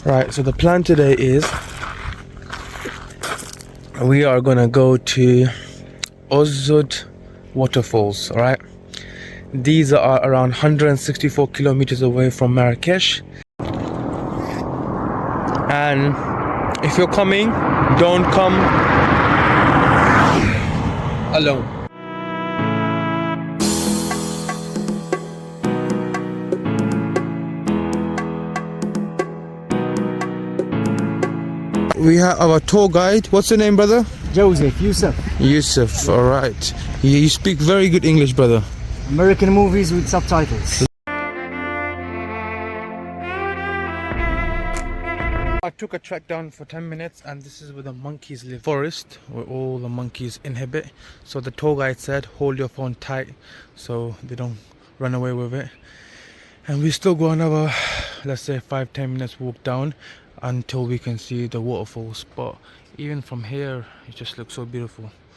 Right, so the plan today is we are gonna go to Ouzoud Waterfalls, alright? These are around 164 kilometers away from Marrakesh. And if you're coming, don't come alone. We have our tour guide. What's your name, brother? Youssef, Youssef, alright. You speak very good English, brother. American movies with subtitles. I took a trek down for 10 minutes and this is where the monkeys live. Forest where all the monkeys inhabit. So the tour guide said hold your phone tight so they don't run away with it. And we still go another, let's say 5-10 minutes walk down until we can see the waterfalls. But even from here it just looks so beautiful.